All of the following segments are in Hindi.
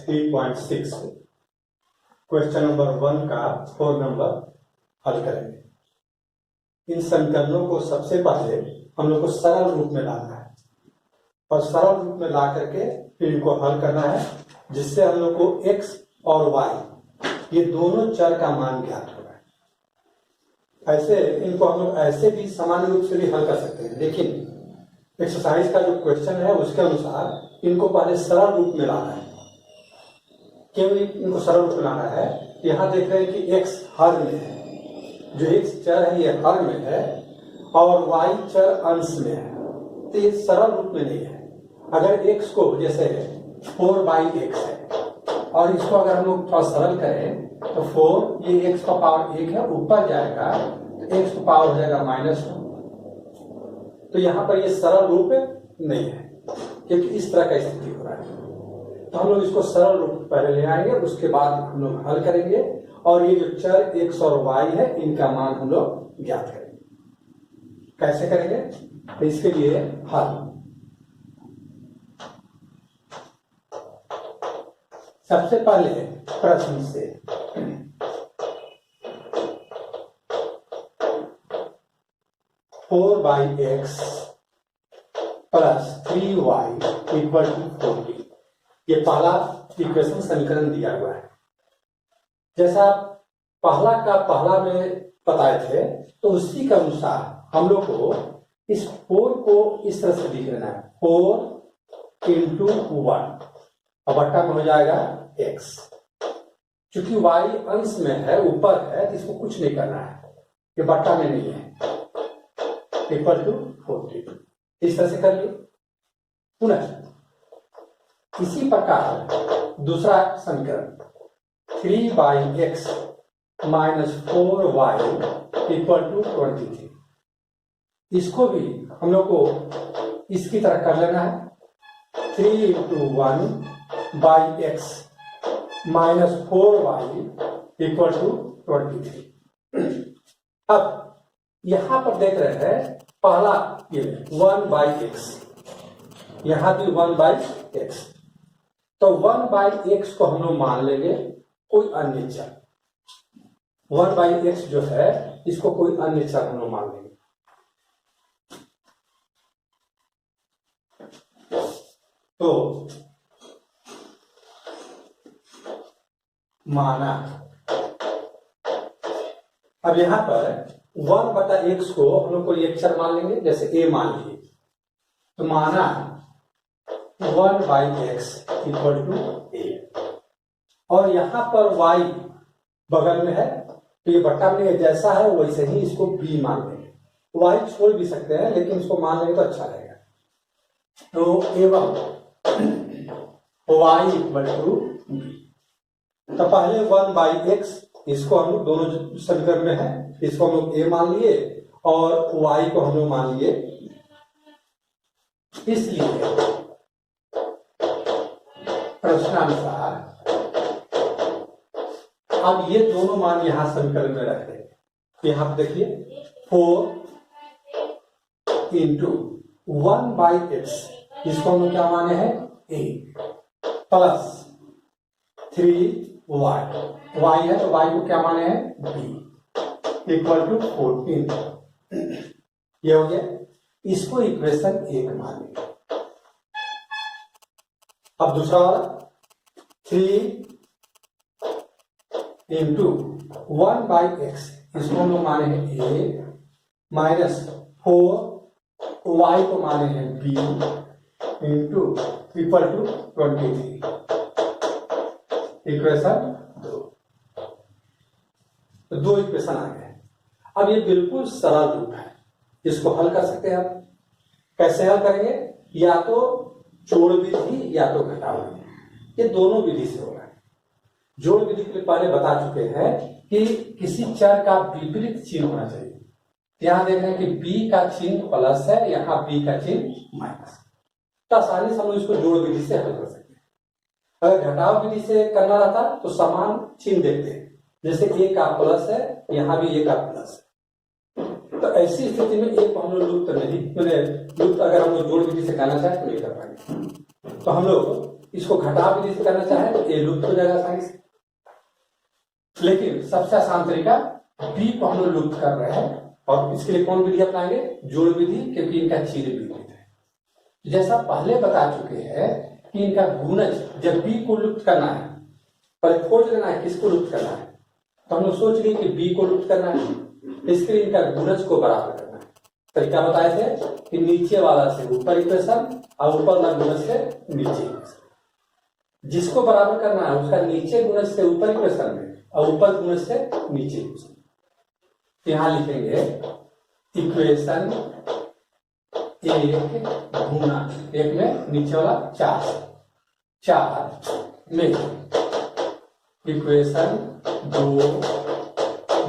3.6 क्वेश्चन नंबर 1 का 4 नंबर हल करेंगे। इन समीकरणों को सबसे पहले हम लोग को सरल रूप में लाना है और सरल रूप में ला करके फिर इनको हल करना है, जिससे हम लोग को x और y ये दोनों चर का मान ज्ञात होगा। ऐसे इनको हम लोग ऐसे भी सामान्य रूप से भी हल कर सकते हैं, लेकिन एक्सरसाइज का जो क्वेश्चन है उसके अनुसार इनको पहले सरल रूप में लाना है। क्यों इनको सरल रूप में लाना है? यहाँ देख रहे हैं कि x हर में है, जो x चर है ये हर में है और y चर अंश में है, तो ये सरल रूप में नहीं है। अगर x को जैसे 4/x है और इसको अगर हम लोग थोड़ा सरल करें तो 4 ये x का पावर 1 है, ऊपर जाएगा तो x का पावर हो जाएगा -2। तो यहाँ पर ये सरल रूप नहीं है क्योंकि इस तरह का स्थिति हो रहा है। तो हम लोग इसको सरल रूप पहले ले आएंगे, उसके बाद हम लोग हल करेंगे और ये जो चर x और y है इनका मान हम लोग ज्ञात करेंगे। कैसे करेंगे? तो इसके लिए हल सबसे पहले प्रश्न से 4/x plus 3y equal to 40, ये पहला इक्वेशन समीकरण दिया हुआ है। जैसा पहला का पहला में बताए थे तो उसी के अनुसार हम लोग को इस 4 को इस तरह से लिख लेना है, 4 इंटू 1 और बट्टा में हो जाएगा x। चूंकि y अंश में है, ऊपर है, तो इसको कुछ नहीं करना है, ये बट्टा में नहीं है, इक्वल टू 40। इस तरह से कर ली। पुनः इसी प्रकार दूसरा समीकरण 3/x minus 4y equal to 23, इसको भी हम लोग को इसकी तरह कर लेना है। 3 into 1/x minus 4y equal to 23। अब यहां पर देख रहे हैं पहला ये 1/x, यहां भी 1/x, तो 1/x को हम लोग मान लेंगे कोई अन्य चर। 1/x जो है इसको कोई अन्य चर हम लोग मान लेंगे। तो माना, अब यहां पर 1/x को हम लोग कोई एक चर मान लेंगे, जैसे a मान लीजिए, तो माना 1/x इक्वल टू a और यहां पर y बगल में है तो ये बट्टा में जैसा है वैसे ही इसको b मान लेंगे। y छोड़ भी सकते हैं लेकिन इसको मान लेंगे तो अच्छा रहेगा। तो एवं y इक्वल टू b, तो पहले 1/x इसको हम लोग दोनों समीकरण में है, इसको हम लोग a मान लिए और y को हम लोग मान लिए। इसलिए प्रश्नानुसार अब ये दोनों मान यहां समीकरण में रख देंगे। यहां पर देखिए 4 इंटू 1/x, इसको हम लोग क्या माने हैं a, प्लस 3y, y है तो y को क्या माने हैं b, इक्वल टू 14। ये हो गया, इसको इक्वेशन 1 मानेंगे। अब दूसरा वाला 3 इंटू 1/x, इसको हम लोग माने हैं a, माइनस 4 y को माने हैं b, into equal to 23, equation 2। तो 2 इक्वेशन आ गए। अब ये बिल्कुल सरल रूप है, इसको हल कर सकते हैं। आप कैसे हल करेंगे? या तो जोड़ विधि या तो घटाव विधि, ये दोनों विधि से होगा। जोड़ विधि के लिए पहले बता चुके हैं कि किसी चर का विपरीत चिन्ह होना चाहिए। यहां देख रहे हैं कि b का चिन्ह प्लस है, यहां b का चिन्ह माइनस, तो आसानी से हम इसको जोड़ विधि से हल कर सकते हैं। अगर घटाव विधि से करना रहता तो समान चिन्ह देखते हैं, जैसे a का प्लस है, यहां भी a का प्लस है, तो ऐसी स्थिति में एक हम लोग लुप्त नहीं, मैंने लुप्त अगर हम लोग जोड़ विधि से करना चाहे तो नहीं कर पाएंगे। तो हम लोग इसको घटा भी करना चाहे तो ए लुप्त हो जाएगा आसानी से। लेकिन सबसे आसान तरीका बी को हम लोग लुप्त कर रहे हैं, और इसके लिए कौन विधि अपनाएंगे? जोड़ विधि, क्योंकि इनका चिन्ह विपरीत है। जैसा पहले बता चुके हैं कि इनका गुणज, जब बी को लुप्त करना है, पर खोज लेना है किसको लुप्त करना है, तो हम लोग सोच लिए कि बी को लुप्त करना है, इसके लिए इनका गुणज को बराबर करना है। तरीका बताए थे कि नीचे वाला से ऊपर इक्वेशन और ऊपर वाला गुणज से नीचे इक्वेशन। जिसको बराबर करना है उसका नीचे गुणज से ऊपर इक्वेशन में और ऊपर गुणज से नीचे इक्वेशन। यहां लिखेंगे इक्वेशन एक गुना एक में नीचे वाला 4 में इक्वेशन 2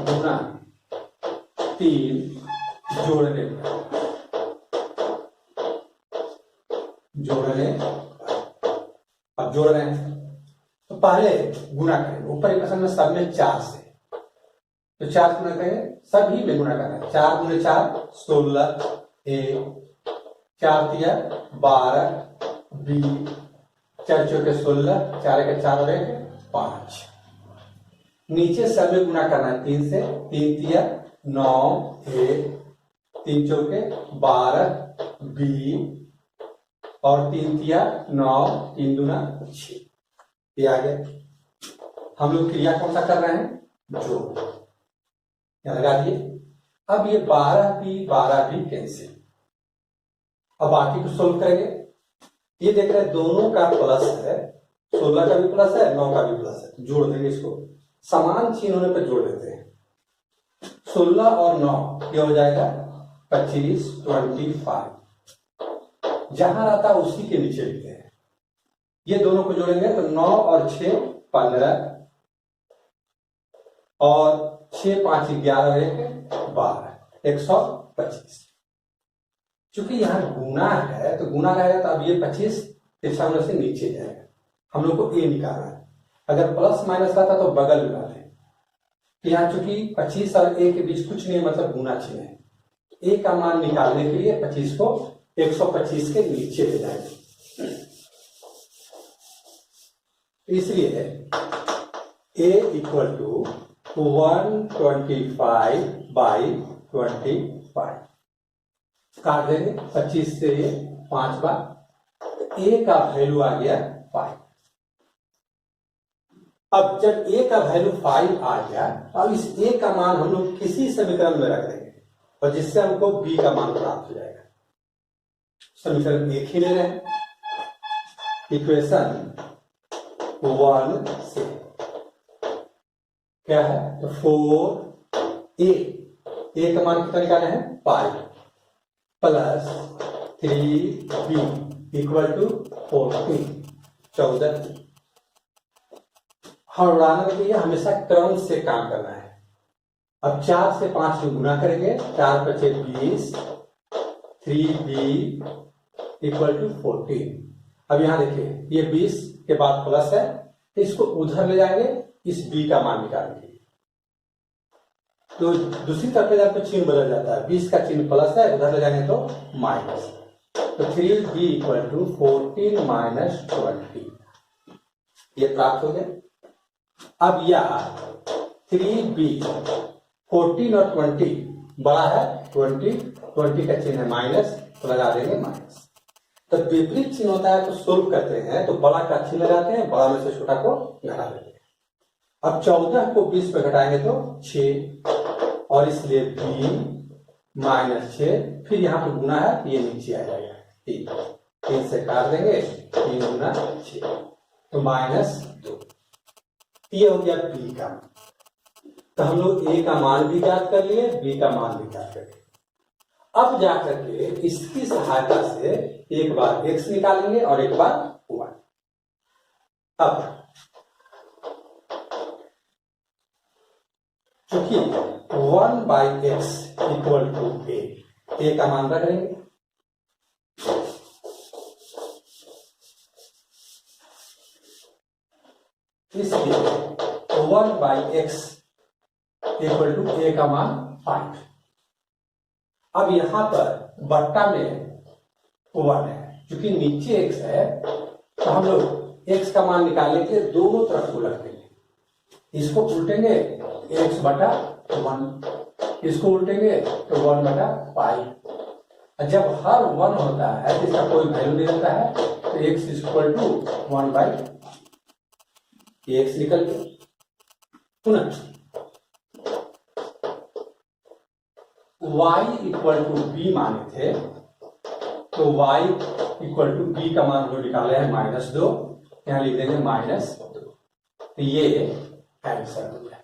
गुना 3 जोड़ने अब जोड़ रहे हैं तो पहले गुना करेंगे, ऊपर इक्वेशन में सब में 4 से, तो 4 गुना करेंगे, सभी में गुना करना है। 4 गुने 4 16, 4 तिया 12, 20, 4 चौके 16, 4 के 4 और 1 5। नीचे सब में गुना करना है 3 से, 3 तिया 9, 3 चौके 12, 20 और 3 तिया 9, 3 दूना 6। ये आ गया। हम लोग क्रिया कौन सा कर रहे हैं? जोड़। यहां लगा दिए। अब ये 12 भी कैंसिल। अब बाकी को सोल्व करेंगे। ये देख रहे हैं दोनों का प्लस है, 16 का भी प्लस है, 9 का भी प्लस है। जोड़ देंगे इसको, समान चिन्ह होने पर जोड़ देते हैं। 16 और 9 ये हो जाएगा 25, 25। जहां रहता है उसी के नीचे लिखते हैं। ये दोनों को जोड़ेंगे तो 9 और 6 15 और 6 5 11 1 12 125। चूंकि यहां गुना है तो गुना रहेगा, तो अब ये 25 तिरछा होने से नीचे जाएगा। हम लोग को ए निकालना है। अगर प्लस माइनस रहता तो बगल में डालें। यहाँ चूंकि 25 और ए के बीच कुछ नहीं, मतलब गुना चिन्ह है। ए का मान निकालने के लिए 25 को 125 के नीचे ले जाएंगे। इसलिए a इक्वल टू 125/25 काट देंगे। 25 से 5 बार, a का वैल्यू आ गया 5। अब जब a का वैल्यू 5 आ गया, अब इस a का मान हम लोग किसी समीकरण में रख देंगे और जिससे हमको b का मान प्राप्त हो जाएगा। समीकरण एक ही ले रहे हैं, इक्वेशन 1 से क्या है तो 4a का मान कितना निकालना है 5 प्लस 3b इक्वल टू 14 हम उड़ाने के लिए हमेशा क्रम से काम करना है। अब 4 से 5 को गुना करेंगे, 4 × 5 = 20, 3b इक्वल टू 14। अब यहां देखिए ये 20 के बाद प्लस है, तो इसको उधर ले जाएंगे इस b का मान निकालने के लिए। तो दूसरी तरफ ले जाकर चिन्ह बदल जाता है, 20 का चिन्ह प्लस है, उधर ले जाएंगे तो माइनस। तो 3b इक्वल टू 14 - 20 ये प्राप्त हो गया। अब यह 3b 14 और 20 बड़ा है, 20 का चिन्ह है माइनस, तो लगा देंगे माइनस। तो विपरीत चिन्ह होता है तो सोल्व करते हैं तो बड़ा का चिन्ह लगाते हैं, बड़ा में से छोटा को घटा देते हैं। अब 14 को 20 पे घटाएंगे तो 6 और इसलिए b - 6, फिर यहाँ पे गुना है ये नीचे आ जाएगा 3 से काट देंगे, 3 × 6 तो -2। ये हो गया b का। तो हम लोग a का मान भी ज्ञात कर लिए, b का मान भी ज्ञात कर लिए। अब जाकर के इसकी सहायता से एक बार x निकालेंगे और एक बार y। अब क्योंकि 1/x इक्वल टू a का मान रख लेंगे, इसलिए 1/x इक्वल टू a का मान 5। अब यहां पर बट्टा में 1 है, क्योंकि नीचे x है तो हम लोग x का मान निकालने के लिए दोनों तरफ उलट देंगे। इसको उल्टेंगे x बटा 1, इसको उल्टेंगे तो 1 बटा पाई। जब हर 1 होता है तो इसका कोई वैल्यू नहीं रहता है, तो x equal to 1 by x निकल गया। पुनः y इक्वल टू बी माने थे, तो y इक्वल टू बी का मान जो निकाले हैं -2, यहां लिख देंगे -2, तो ये आंसर हो गया।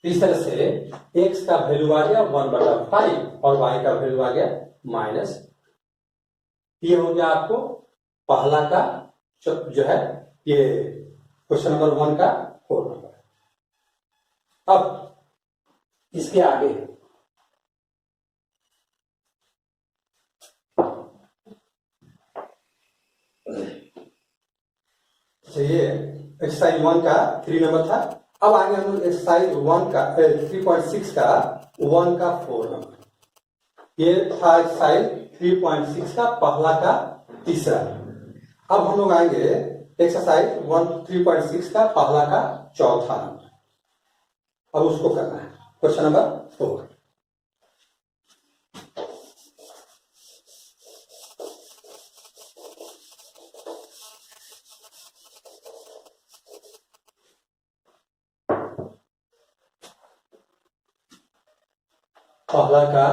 इस तरह से x का वैल्यू आ गया 1 बटा 5 और y का वैल्यू आ गया माइनस। ये हो गया आपको पहला का जो है ये क्वेश्चन नंबर 1 का 4 नंबर। अब इसके आगे ये एक्सरसाइज 1 का 3 नंबर था। अब आगे हम लोग एक्सरसाइज 1 का 3.6 का 1 का 4 नंबर। ये था एक्सरसाइज 3.6 का पहला का तीसरा। अब हम लोग आएंगे एक्सरसाइज 3.6 का पहला का चौथा नंबर। अब उसको करना है क्वेश्चन नंबर 4। पहला का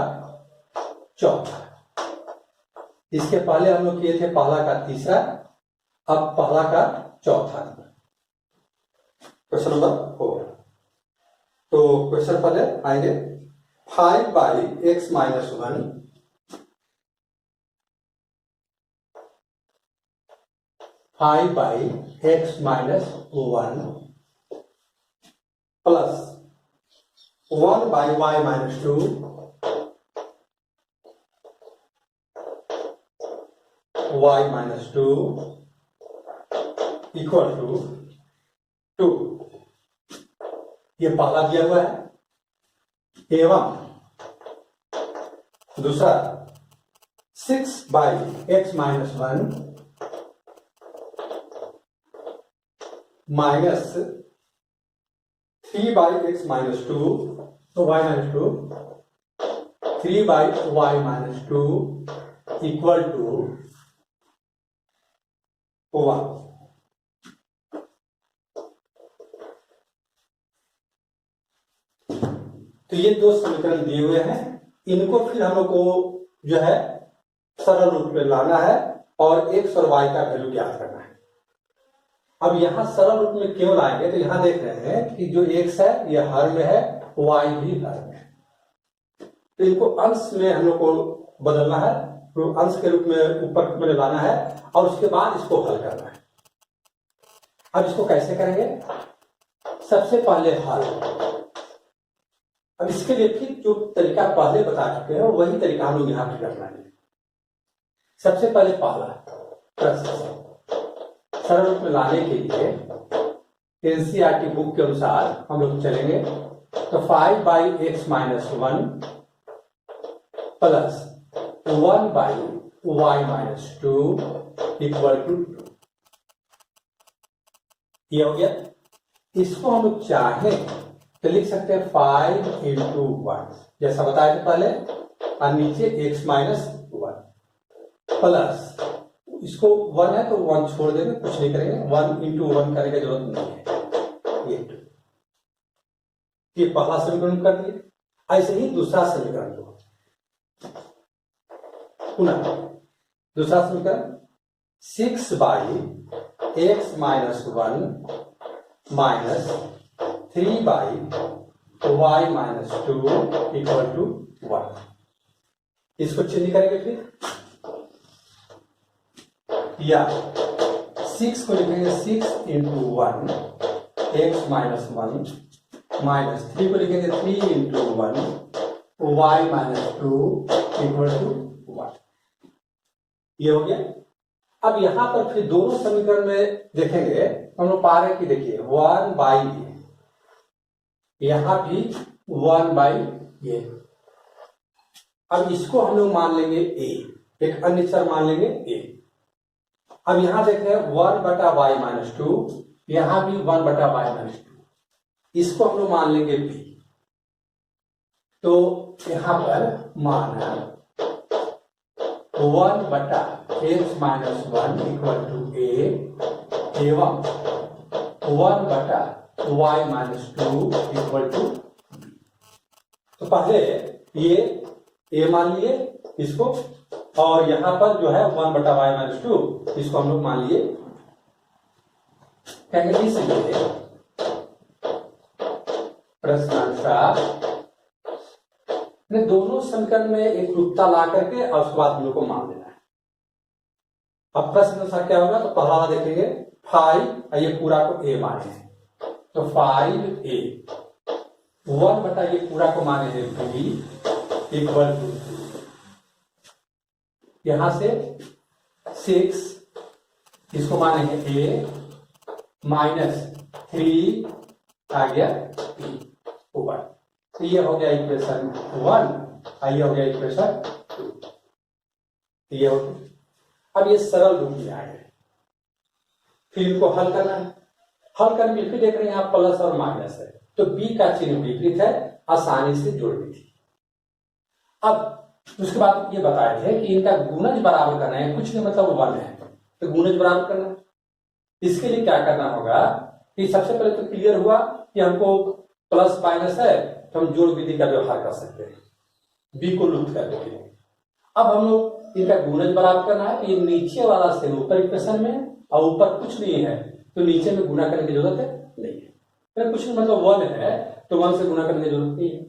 चौथा। इसके पहले हम लोग किए थे पहला का तीसरा, अब पहला का चौथा नंबर क्वेश्चन नंबर 4। तो क्वेश्चन पहले आएंगे 5 by x minus 1 5 by x minus 1 plus 1 by y minus 2 y minus 2 equal to 2। ये पहला दिया हुआ है। एवं दूसरा 6 by x minus 1 minus 3 by x minus 2, तो y minus 2 3 by y minus 2 equal to 1। तो ये दो समीकरण दिए हुए हैं, इनको फिर हम लोग को जो है सरल रूप में लाना है और x और y का वैल्यू ज्ञात करना है। अब यहां सरल रूप में क्यों लाएंगे, तो यहां देख रहे हैं कि जो x है ये हर में है, y भी हर में है, तो इनको अंश में हम लोग को बदलना है, तो अंश के रूप में ऊपर में लाना है और उसके बाद इसको हल करना है। अब इसको कैसे करेंगे, सबसे पहले हल। अब इसके लिए फिर जो तरीका पहले बता चुके हैं वही तरीका हम लोग यहां पर करना है। सबसे पहले पहला प्रश्न सरल रूप में लाने के लिए एनसीईआरटी बुक के अनुसार हम लोग चलेंगे, तो 5 by x minus 1 plus 1 by y minus 2 equal to 2। ये हो गया। इसको हम लोग चाहें तो लिख सकते हैं 5 इंटू 1 जैसा बताया था पहले, और नीचे x माइनस 1 प्लस, इसको 1 है तो 1 छोड़ देंगे, कुछ नहीं करेंगे, 1 इंटू 1 करने की जरूरत नहीं है। ये पहला समीकरण कर दिए। ऐसे ही दूसरा समीकरण को पुनः दूसरा समीकरण 6 by x minus 1 minus 3 by y minus 2 equal to 1। इसको चिन्ह करेंगे फिर, या 6 को लिखेंगे 6 इंटू 1 x माइनस 1 माइनस 3 को लिखेंगे 3 into 1 y minus 2 equal to 1। ये हो गया। अब यहां पर फिर दोनों समीकरण में देखेंगे, हम लोग पा रहे हैं कि देखिए 1 बाई यहां भी 1 बाई ये। अब इसको हम लोग मान लेंगे a, एक अन्य चर मान लेंगे a। अब यहां देखें 1/y-2, यहां भी 1/y-2, इसको हम लोग मान लेंगे b। तो यहां पर मान 1/x-1 इक्वल टू a एवं 1/y-2 इक्वल टू। तो पहले ये a मान लिए इसको, और यहां पर जो है 1/y-2 इसको हम लोग मान लिए। कहेंगे इसलिए प्रश्नानुसार दोनों समीकरण में एक रूपता ला करके और उसके बाद हम लोग को मान लेना है। अब प्रश्न अनुसार क्या होगा, तो पहला वाला देखेंगे 5, ये पूरा को a माने हैं, तो 5a 1 ये पूरा को माने हैं b इक्वल टू, यहां से 6 इसको माने हैं a -3 आ गया b ऊपर। तो ये हो गया इक्वेशन 1, ये हो गया इक्वेशन 2। ये हो गया। अब ये सरल रूप में आ गए, फिर इनको हल करना है। हल करने में फिर देख रहे हैं यहाँ प्लस और माइनस है, तो b का चिन्ह विपरीत है, आसानी से जोड़ दी थी। अब उसके बाद ये बताए थे कि इनका गुणज बराबर करना है, कुछ नहीं मतलब 1 है तो गुणज बराबर करना है। इसके लिए क्या करना होगा कि सबसे पहले तो क्लियर हुआ कि हमको प्लस माइनस है तो हम जोड़ विधि का व्यवहार कर सकते हैं, b को लुप्त कर देते हैं। अब हम लोग इनका गुणज बराबर करना है, ये नीचे वाला से ऊपर इक्वेशन में, और ऊपर कुछ नहीं है तो नीचे में गुणा करने की जरूरत है नहीं है। तो कुछ नहीं मतलब 1 है तो 1 से गुणा करने की जरूरत नहीं है।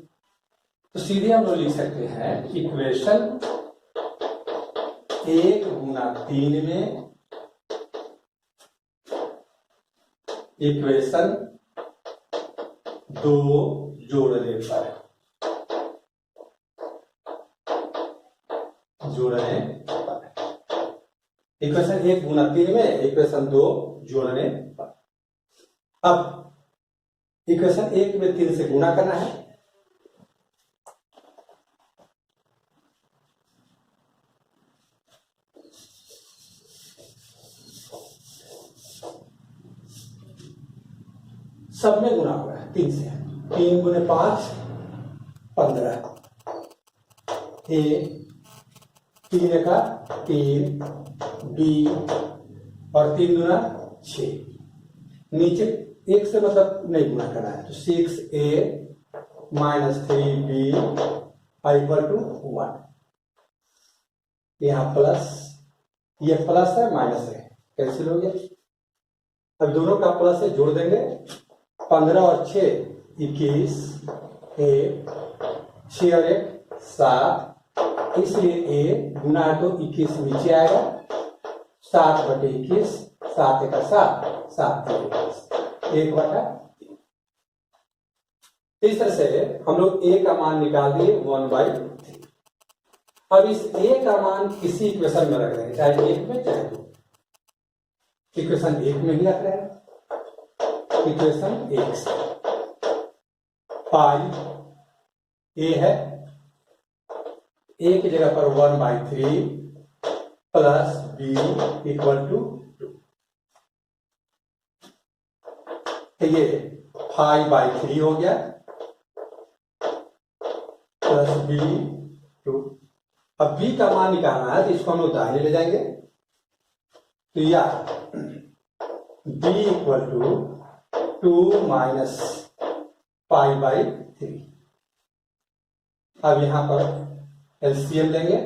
तो सीधे हम लोग लिख सकते हैं इक्वेशन 1/3 में इक्वेशन 2 जोड़ने पर इक्वेशन 1/3 में इक्वेशन 2 जोड़ने पर। अब इक्वेशन 1 में 3 से गुणा करना है, सब में गुणा हुआ है 3 से, 3 गुने 5 15, a 3 का 3 b और 3 गुना 6, नीचे 1 से मतलब नहीं गुणा करना है, तो 6a -3b इक्वल टू 1। यहां प्लस, ये प्लस है माइनस है, कैंसिल हो गया। अब दोनों का प्लस है, जोड़ देंगे 15 और 6 21, 6 और 1 7, इसलिए a गुना है तो 21 नीचे आएगा, 7/21, 7 का 7, 7 1/3। इस तरह से हम लोग a का मान निकाल दिए 1/3। अब इस a का मान किसी इक्वेशन में रख रहे हैं, चाहे 1 में चाहे 2। इक्वेशन 1 में ही रख रहे हैं, इक्वेशन 1 से 5 a है, a की जगह पर 1/3 प्लस b इक्वल टू 2। तो ये 5/3 हो गया प्लस b 2। अब b का मान निकालना है तो इसको हम लोग दाहिने ले जाएंगे, तो या b इक्वल टू 2 माइनस π/3। अब यहां पर एलसीएम लेंगे,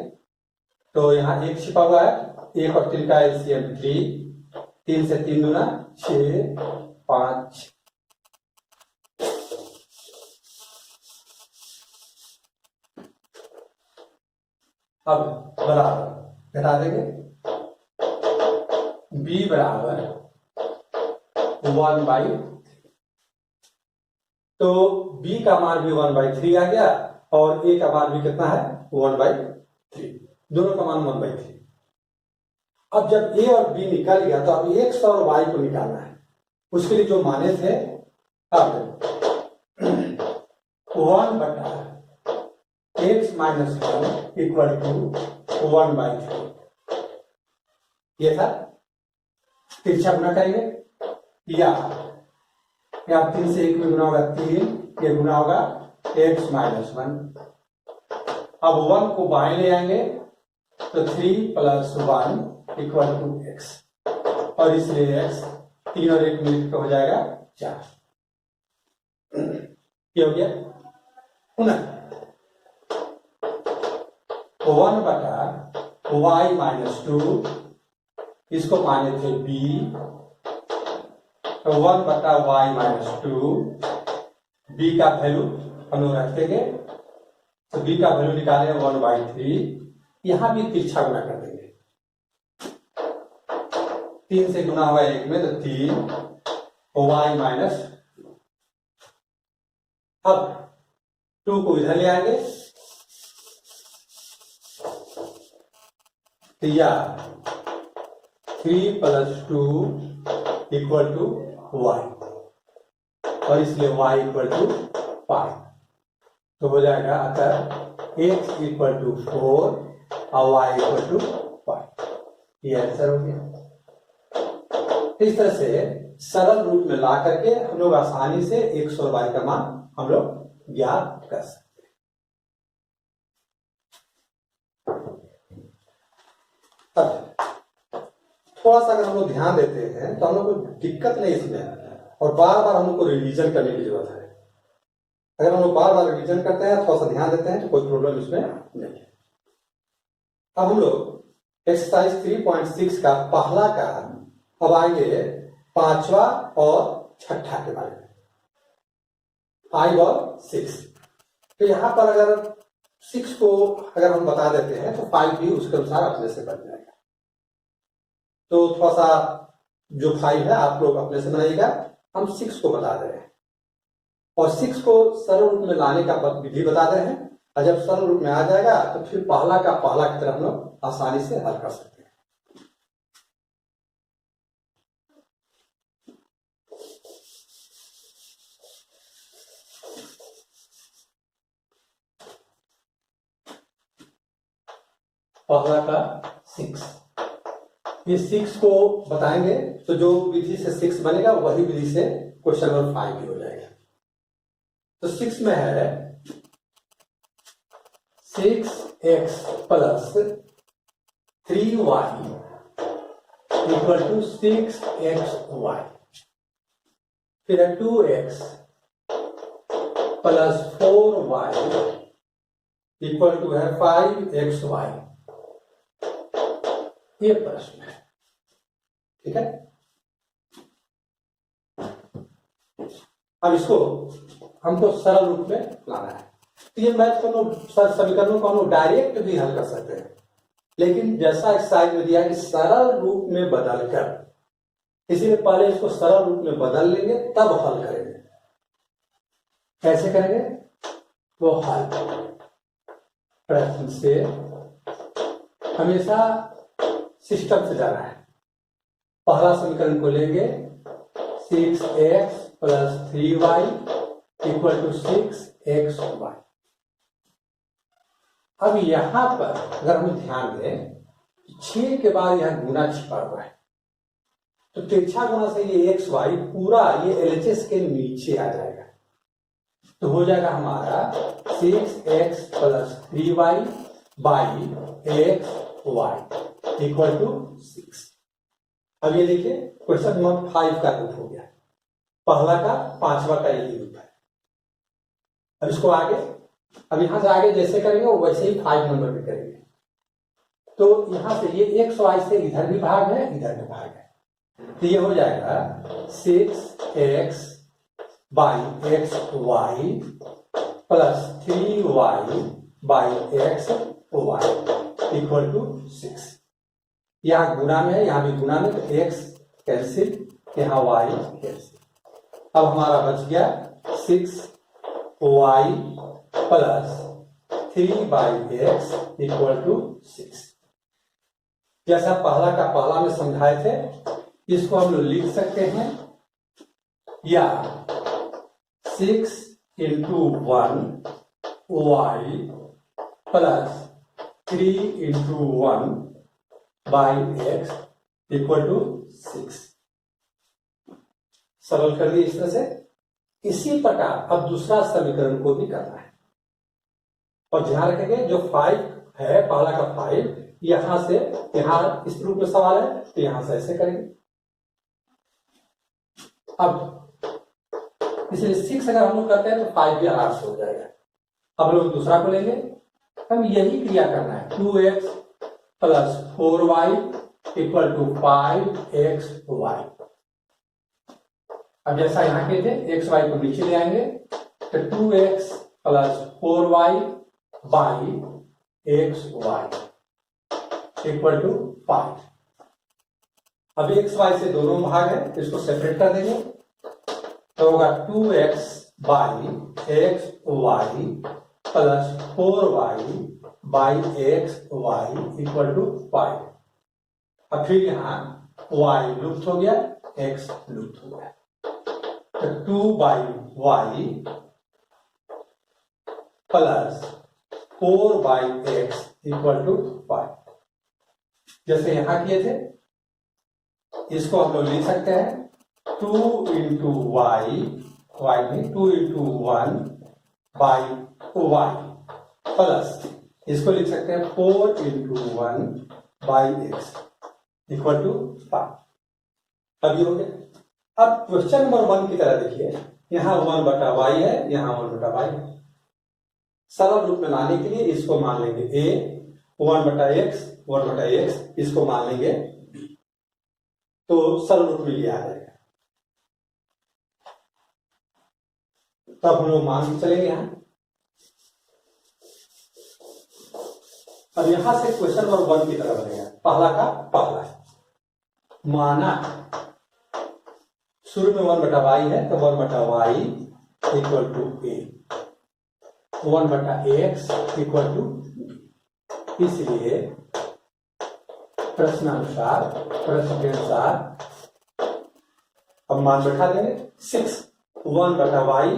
तो यहां 1 छिपा हुआ है, 1 और 3 का एलसीएम 3, 3 से 3 गुना 6 5। अब बराबर घटा देंगे, b बराबर 1/3, तो b का मान भी 1/3 आ गया और a का मान भी कितना है 1/3, दोनों का मान 1/3। अब जब a और b निकल गया तो अब x और y को निकालना है, उसके लिए जो माने थे अब 1/x-1 इक्वल टू 1/3 ये था। तिरछा गुना करेंगे, या 3 से 1 में गुना होगा 3, ये गुना होगा x माइनस 1। अब 1 को बाएं ले आएंगे तो 3 प्लस 1 इक्वल टू x, और इसलिए x 3 और 1 मिलकर हो जाएगा 4। ये हो गया। पुनः 1 बटा y माइनस 2, इसको माने थे b, तो 1 बटा y माइनस 2, b का वैल्यू हम लोग रख देंगे, तो b का वैल्यू निकाले 1/3, यहां भी तिरछा गुना कर देंगे। 3 से गुना हुआ 1 में तो 3 y माइनस, अब 2 को इधर ले आएंगे तो या 3 प्लस 2 इक्वल टू y, और इसलिए y इक्वल टू 5, तो हो जाएगा अतः x इक्वल टू 4 और y इक्वल टू 5। ये आंसर हो गया। इस तरह से सरल रूप में ला करके हम लोग आसानी से x और y का मान हम लोग ज्ञात कर सकते हैं। थोड़ा सा अगर हम लोग ध्यान देते हैं तो हम लोग को दिक्कत नहीं इसमें, और बार बार हम लोग को रिवीजन करने की जरूरत है। अगर हम लोग बार बार रिवीजन करते हैं, थोड़ा सा ध्यान देते हैं, तो कोई प्रॉब्लम इसमें नहीं है। अब हम लोग एक्सरसाइज 3.6 का पहला का अब आएंगे 5वां और 6ठा के बारे में, 5 और 6। तो यहां पर अगर 6 को अगर हम बता देते हैं तो 5 भी उसके अनुसार अपने से बन जाएगा। तो थोड़ा सा जो 5 है आप लोग अपने से बनाइएगा, हम 6 को बता दे रहे हैं, और 6 को सरल रूप में लाने का विधि बता दे रहे हैं, और जब सरल रूप में आ जाएगा तो फिर पहला का पहला की तरह हम लोग आसानी से हल कर सकते हैं। पहला का 6, ये 6 को बताएंगे तो जो विधि से 6 बनेगा वही विधि से क्वेश्चन नंबर 5 भी हो जाएगा। तो 6 में है 6x plus 3y equal to 6xy, फिर है 2x plus 4y equal to है 5xy। ये प्रश्न है, ठीक है। अब इसको हमको सरल रूप में लाना है। तो ये मैथ को समीकरणों को हम डायरेक्ट भी हल कर सकते हैं, लेकिन जैसा एक्सरसाइज में दिया है कि सरल रूप में बदलकर, इसीलिए पहले इसको सरल रूप में बदल लेंगे तब हल करेंगे। कैसे करेंगे वो हल प्रश्न से हमेशा सिस्टम से जाना है। पहला समीकरण को लेंगे 6x plus 3y equal to 6xy। अब यहां पर अगर हम ध्यान दें, 6 के बाद यहां गुना छिपा हुआ है, तो तिरछा गुना से ये xy पूरा ये LHS के नीचे आ जाएगा, तो हो जाएगा हमारा 6x plus 3y by xy equal to 6। अब ये देखिए क्वेश्चन नंबर 5 का रूप हो गया, पहला का 5वां का यही रूप है। अब इसको आगे, अब यहां से आगे जैसे करेंगे वैसे ही 5 नंबर भी करेंगे। तो यहां से ये xy से इधर भी भाग है, इधर भी भाग है, तो ये हो जाएगा 6x by xy plus 3y by xy equal to 6। यहाँ गुना में है, यहाँ भी गुना में, तो x कैंसिल, यहाँ y कैंसिल। अब हमारा बच गया 6y plus 3/x equal to 6। जैसा पहला का पहला में समझाए थे, इसको हम लोग लिख सकते हैं या 6 into 1 y plus 3 into 1 by x equal to 6। सरल कर दिए इस तरह से। इसी प्रकार अब दूसरा समीकरण को भी करना है, और ध्यान रखेंगे जो 5 है, पहला का 5 यहां से यहां इस रूप में सवाल है तो यहां से ऐसे करेंगे। अब इसलिए 6 अगर हम लोग करते हैं तो 5 भी आराम से हो जाएगा। अब लोग दूसरा को लेंगे, हम यही क्रिया करना है। 2x plus 4y equal to 5xy। अब जैसा यहां के थे एक्स वाई को नीचे ले आएंगे तो 2x plus 4y by x y equal to 5। अब एक्स वाई से दोनों भाग है, इसको सेपरेट कर देंगे तो होगा 2x by x y plus 4y by x y equal to 5। अब फिर यहां y लुप्त हो गया, x लुप्त हो गया, तो 2 by y plus 4 by x equal to 5। जैसे यहां किए थे इसको हम लोग लिख सकते हैं 2 इंटू वाई, वाई में 2 इंटू 1 बाई वाई प्लस इसको लिख सकते हैं 4 into 1 by x equal to 5। अब ये हो गया। अब क्वेश्चन नंबर 1 की तरह देखिए, यहां 1 बटा वाई है, यहां 1 बटा वाई है। सरल रूप में लाने के लिए इसको मान लेंगे a, 1 बटा एक्स, 1 बटा एक्स, इसको मान लेंगे b, तो सरल रूप में ये आ जाएगा। तब हम लोग मान के चलेंगे यहां। अब यहां से क्वेश्चन नंबर 1 की तरह बनेगा, पहला का पहला माना शुरू में 1 बटा वाई है तो 1 बटा वाई इक्वल टू ए, 1 बटा एक्स इक्वल टू बी। इसलिए प्रश्न के अनुसार अब मान बैठा देंगे 6, 1 बटा वाई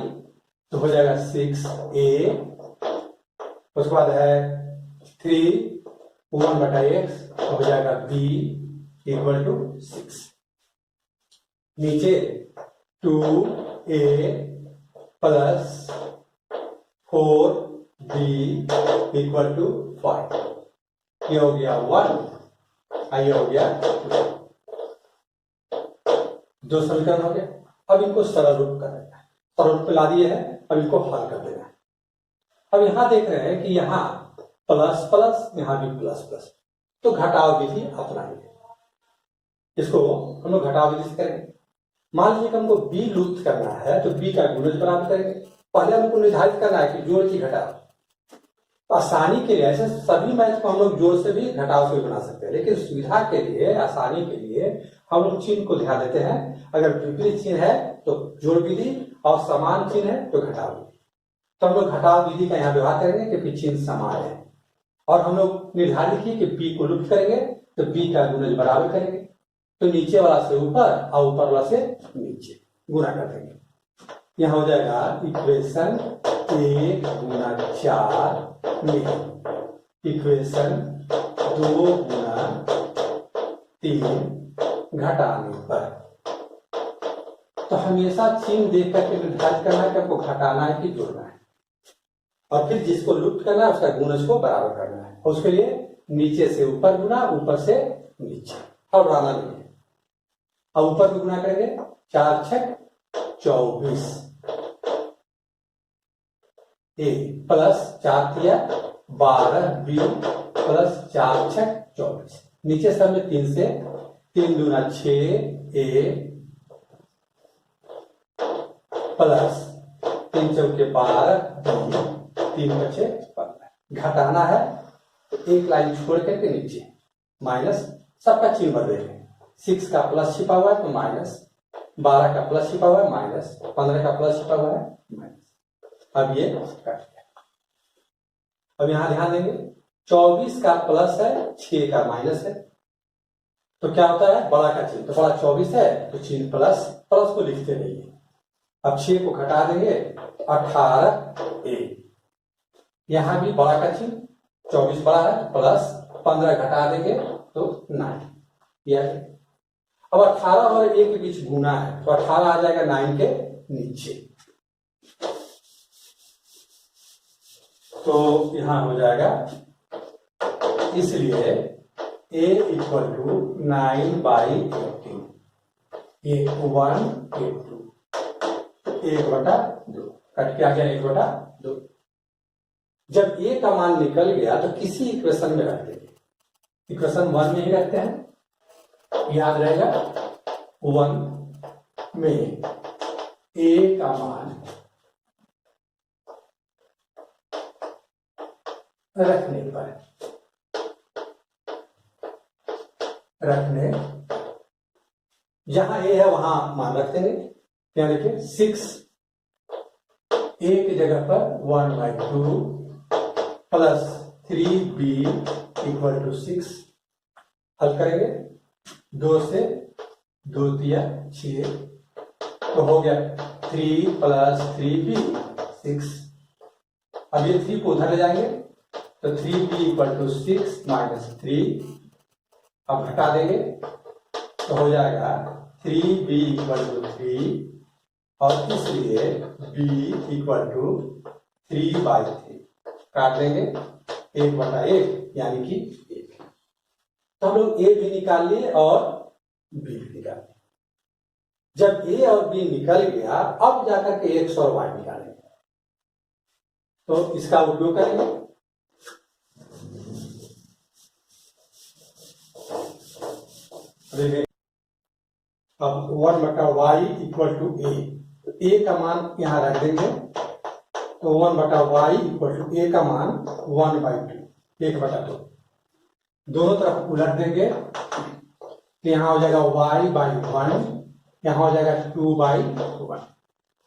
तो हो जाएगा 6a, उसके बाद है 3, 1 बटा एक्स तो हो जाएगा b इक्वल टू 6। नीचे 2a plus 4b equal to 5। ये हो गया 1, ये हो गया 2। दो समीकरण हो गए। अब इनको सरल रूप कर देना है, सरल रूप पे ला दिए हैं, अब इनको हल कर देना है। अब यहां देख रहे हैं कि यहां प्लस प्लस, यहां भी प्लस प्लस, तो घटाव विधि अपनाएंगे। इसको हम लोग घटाव विधि से करेंगे। मान लीजिए कि हमको b लुप्त करना है तो b का गुणज बराबर करेंगे। पहले हमको निर्धारित करना है कि जोड़ की घटाव। तो आसानी के लिए ऐसे सभी मैथ को हम लोग जोड़ से भी घटाव से भी बना सकते हैं, लेकिन सुविधा के लिए, आसानी के लिए हम लोग चिन्ह को ध्यान देते हैं। अगर विपरीत चिन्ह है तो जोड़ विधि और समान चिन्ह है तो घटाव विधि। तो हम लोग घटाव विधि का यहाँ व्यवहार करेंगे क्योंकि चिन्ह समान है, और हम लोग निर्धारित किए कि b को लुप्त करेंगे तो b का गुणज बराबर करेंगे, तो नीचे वाला से ऊपर और ऊपर वाला से नीचे गुणा कर देंगे। यहां हो जाएगा इक्वेशन 1 गुना 4 में इक्वेशन 2 गुना 3 घटाने पर। तो हमेशा चिन्ह देख करके निर्धारित करना है कि आपको घटाना है कि जोड़ना है, और फिर जिसको लुप्त करना है उसका गुणज को बराबर करना है। उसके लिए नीचे से ऊपर गुना, ऊपर से नीचे, और बढ़ाना नहीं है। अब ऊपर भी गुना करेंगे, 4 छक 24 ए प्लस 4 किया 12 बी प्लस 4 छक 24। नीचे सब में 3 से, 3 दूना 6 ए प्लस 3 चौके 12 बी, 3 बचे 15। घटाना है तो एक लाइन छोड़ करके नीचे माइनस, सबका चिन्ह बदलेंगे। 6 का प्लस छिपा हुआ है तो माइनस, 12 का प्लस छिपा हुआ है माइनस, 15 का प्लस छिपा हुआ है माइनस। अब ये कट गया। अब यहां ध्यान देंगे 24 का प्लस है, 6 का माइनस है, तो क्या होता है बड़ा का चिन्ह, तो बड़ा 24 है तो चिन्ह प्लस, प्लस को लिखते रहिए। अब 6 को घटा देंगे 18 ए, यहां भी बड़ा का चिन्ह, 24 बड़ा है प्लस, 15 घटा देंगे तो 9। अब 18 और a के बीच गुना है तो 18 आ जाएगा 9 के नीचे, तो यहां हो जाएगा, इसलिए a इक्वल टू 9/18, ये 1/2, 1/2 कट के आ गया 1/2। जब a का मान निकल गया तो किसी इक्वेशन में रख देंगे, इक्वेशन 1 में ही रखते हैं, याद रहेगा 1 में a का मान रखने जहां a है वहां मान रख देंगे। क्या देखिए 6 a की जगह पर 1/2 प्लस 3b इक्वल टू 6, हल करेंगे 2 से 2 तिया 6, तो हो गया 3 प्लस 3b 6। अब ये 3 को उधर ले जाएंगे तो 3b इक्वल टू 6 माइनस 3, अब घटा देंगे तो हो जाएगा 3b इक्वल टू 3, और इसलिए b इक्वल टू 3/3, काट देंगे 1/1 यानी कि 1। तो हम लोग a भी निकाल लिए और b भी निकाल लिए। जब a और b निकल गया अब जाकर के x और y निकालेंगे, तो इसका उपयोग करेंगे। अब 1/y equal to a, a का मान यहां रख देंगे, तो 1/y इक्वल टू a का मान 1/2, 1/2। दोनों तरफ उलट देंगे तो यहां हो जाएगा y/1, यहां हो जाएगा 2/1।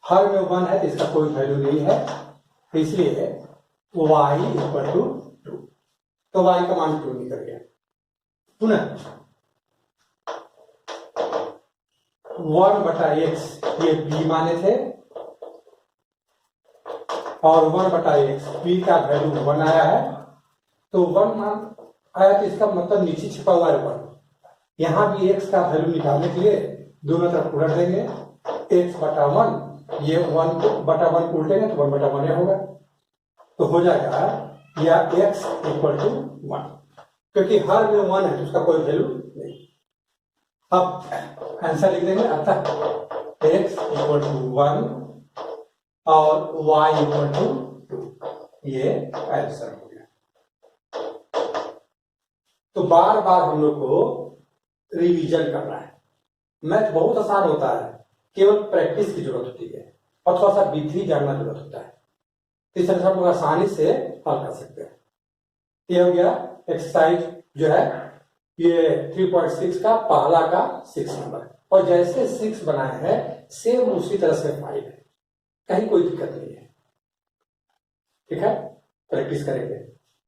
हर में 1 है तो इसका कोई वैल्यू नहीं है, तो इसलिए y इक्वल टू 2, तो y का मान 2 निकल गया। पुनः 1/x ये b माने थे, और 1/x b का वैल्यू 1 आया है, तो 1 मान आया तो इसका मतलब नीचे छिपा हुआ है 1। यहां भी x का वैल्यू निकालने के लिए दोनों तरफ उलट देंगे, x/1, ये 1 को बटा 1 को उल्टेंगे तो 1/1 होगा, तो हो जाएगा या x इक्वल टू 1, क्योंकि हर में 1 है तो उसका कोई वैल्यू नहीं। अब आंसर लिख देंगे, अतः x इक्वल टू 1 और y इक्वल टू 2, ये आंसर हो गया। तो बार बार हम लोग को रिवीजन करना है। मैथ बहुत आसान होता है, केवल प्रैक्टिस की जरूरत होती है और थोड़ा सा विधि जानना जरूरत होता है, इस तरह से हम लोग आसानी से हल कर सकते हैं। ये हो गया एक्सरसाइज जो है ये 3.6 का पहला का 6 नंबर, और जैसे 6 बनाए हैं सेम उसी तरह से 5 है, कहीं कोई दिक्कत नहीं है। ठीक है, प्रैक्टिस करेंगे।